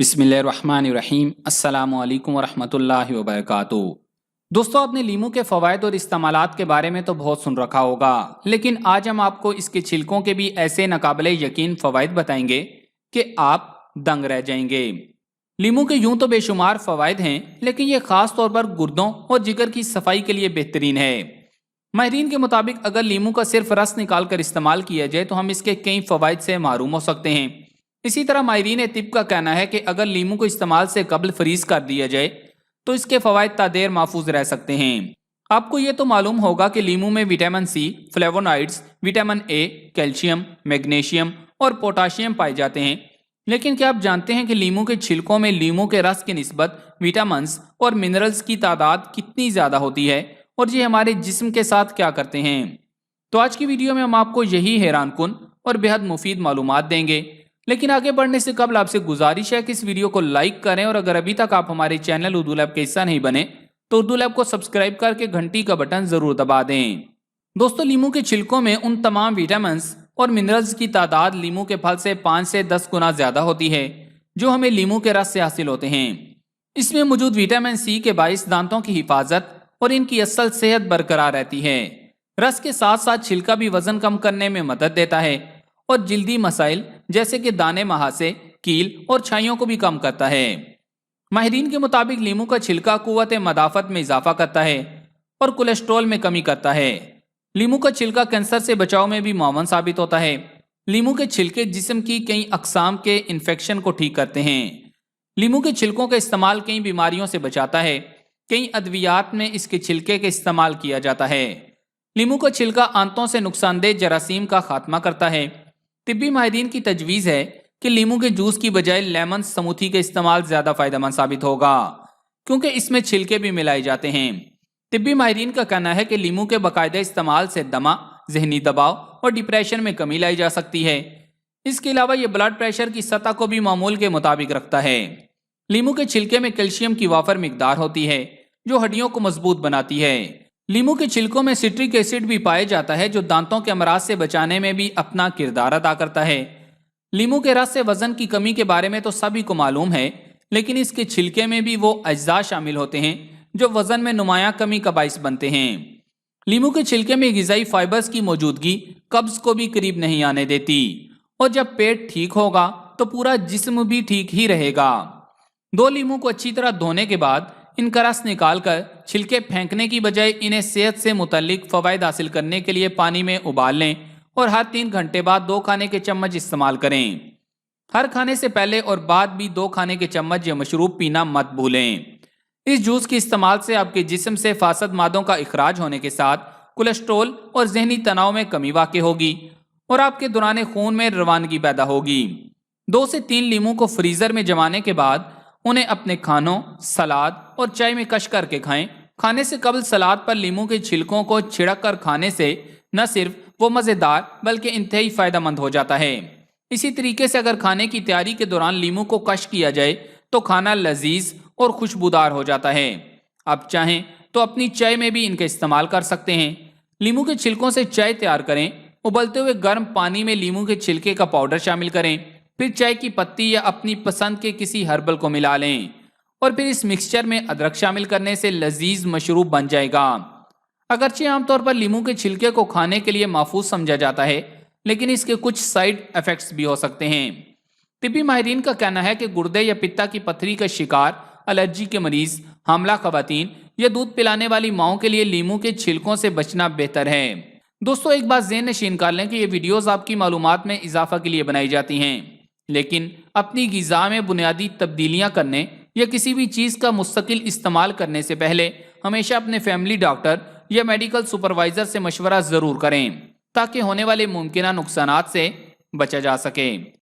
बिस्मिल्लाहिर्रहमानिर्रहीम। अस्सलाम वालेकुम वरहमतुल्लाहि वबरकातुहू। दोस्तों, आपने लीमू के फ़वाइद और इस्तेमालात के बारे में तो बहुत सुन रखा होगा, लेकिन आज हम आपको इसके छिलकों के भी ऐसे नाकाबिले यकीन फ़वाइद बताएंगे कि आप दंग रह जाएंगे। लीमू के यूं तो बेशुमार फ़वाइद हैं, लेकिन ये ख़ास तौर पर गुर्दों और जिगर की सफाई के लिए बेहतरीन है। माहिरीन के मुताबिक अगर लीमू का सिर्फ रस निकाल कर इस्तेमाल किया जाए तो हम इसके कई फ़वाइद से महरूम हो सकते हैं। इसी तरह माहिरीन तिब का कहना है कि अगर लीमू को इस्तेमाल से कबल फ्रीज कर दिया जाए तो इसके फ़वाइद तादेर महफूज रह सकते हैं। आपको ये तो मालूम होगा कि लीमू में vitamin C, flavonoids, vitamin A, calcium, magnesium और पोटाशियम पाए जाते हैं, लेकिन क्या आप जानते हैं कि लीमू के छिलकों में लीमू के रस की निस्बत विटामिन्स और मिनरल्स की तादाद कितनी ज़्यादा होती है और ये हमारे जिस्म के साथ क्या करते हैं। तो आज की वीडियो में हम आपको यही हैरान कुन और बेहद मुफीद मालूमात देंगे। लेकिन आगे बढ़ने से कबल आपसे गुजारिश है कि इस वीडियो को लाइक करें और अगर अभी तक आप हमारे चैनल उर्दू लैब का हिस्सा नहीं बने तो उर्दू लैब को सब्सक्राइब करके घंटी का बटन जरूर दबा दें। दोस्तों, लीमू के छिलकों में उन तमाम विटामिन और मिनरल्स की तादाद लीमू के फल से 5 से 10 गुना ज्यादा होती है जो हमें लीमू के रस से हासिल होते हैं। इसमें मौजूद विटामिन सी के बाइस दांतों की हिफाजत और इनकी असल सेहत बरकरार रहती है। रस के साथ साथ छिलका भी वजन कम करने में मदद देता है और जिल्दी मसाइल जैसे कि दाने, महासे, कील और छाइयों को भी कम करता है। माहिरीन के मुताबिक लीमू का छिलका कुव्वत मदाफत में इजाफा करता है और कोलेस्ट्रॉल में कमी करता है। लीमू का छिलका कैंसर से बचाव में भी मुआवन साबित होता है। लीमू के छिलके जिस्म की कई अकसाम के इन्फेक्शन को ठीक करते हैं। लीमू के छिलकों का इस्तेमाल कई बीमारियों से बचाता है। कई अद्वियात में इसके छिलके का इस्तेमाल किया जाता है। लीमू का छिलका आंतों से नुकसानदेह जरासीम का खात्मा करता है। तिब्बी माहिरीन की तजवीज़ है कि लीमू के जूस की बजाय लेमन समूथी का इस्तेमाल ज़्यादा फायदेमंद साबित होगा, क्योंकि इसमें छिलके भी मिलाए जाते हैं। तिब्बी माहिरीन का कहना है कि लीमू के बाकायदा इस्तेमाल से दमा, जहनी दबाव और डिप्रेशन में कमी लाई जा सकती है। इसके अलावा ये ब्लड प्रेशर की सतह को भी मामूल के मुताबिक रखता है। लीमू के छिलके में कैल्शियम की वाफर मिकदार होती है जो हड्डियों को मजबूत बनाती है। लीमू के छिलकों में सिट्रिक एसिड भी पाया जाता है जो दांतों के अमराज से बचाने में भी अपना किरदार अदा करता है। लीमू के रस से वजन की कमी के बारे में तो सभी को मालूम है, लेकिन इसके छिलके में भी वो अज्जा शामिल होते हैं जो वजन में नुमाया कमी का बाइस बनते हैं। लीमू के छिलके में ग़िज़ाई फाइबर्स की मौजूदगी कब्ज को भी करीब नहीं आने देती और जब पेट ठीक होगा तो पूरा जिस्म भी ठीक ही रहेगा। 2 लीमू को अच्छी तरह धोने के बाद इनका रस निकालकर छिलके फेंकने की बजाय इन्हें सेहत से मुतल्लिक फ़वाइद हासिल करने के लिए पानी में उबाल लें और हर 3 घंटे बाद 2 खाने के चम्मच इस्तेमाल करें। हर खाने से पहले और बाद भी 2 खाने के चम्मच या मशरूब पीना मत भूलें। इस जूस के इस्तेमाल से आपके जिस्म से फासद मादों का इखराज होने के साथ कोलेस्ट्रोल और जहनी तनाव में कमी वाक़ई होगी और आपके दौरान खून में रवानगी पैदा होगी। 2 से 3 लीमू को फ्रीज़र में जमाने के बाद उन्हें अपने खानों, सलाद और चाय में कश करके खाएं। खाने से कबल सलाद पर लीमू के छिलकों को छिड़क कर खाने से न सिर्फ वो मज़ेदार बल्कि इंतहाई फ़ायदेमंद हो जाता है। इसी तरीके से अगर खाने की तैयारी के दौरान लीमू को कश किया जाए तो खाना लजीज और खुशबूदार हो जाता है। आप चाहें तो अपनी चाय में भी इनका इस्तेमाल कर सकते हैं। लीमू के छिलकों से चाय तैयार करें। उबलते हुए गर्म पानी में लीमू के छिलके का पाउडर शामिल करें, फिर चाय की पत्ती या अपनी पसंद के किसी हर्बल को मिला लें और फिर इस मिक्सचर में अदरक शामिल करने से लजीज मशरूब बन जाएगा। अगरचे आमतौर पर लीमू के छिलके को खाने के लिए महफूज समझा जाता है, लेकिन इसके कुछ साइड इफेक्ट्स भी हो सकते हैं। तिब्बी माहिरीन का कहना है कि गुर्दे या पित्ता की पथरी का शिकार, एलर्जी के मरीज, हामला खवातीन या दूध पिलाने वाली माओं के लिए लीमू के छिलकों से बचना बेहतर है। दोस्तों, एक बात ज़हन नशीन कर लें कि ये वीडियोज़ आपकी मालूमात में इजाफा के लिए बनाई जाती हैं, लेकिन अपनी ग़िज़ा में बुनियादी तब्दीलियां करने या किसी भी चीज़ का मुस्तकिल इस्तेमाल करने से पहले हमेशा अपने फैमिली डॉक्टर या मेडिकल सुपरवाइज़र से मशवरा ज़रूर करें ताकि होने वाले मुमकिन नुकसानात से बचा जा सके।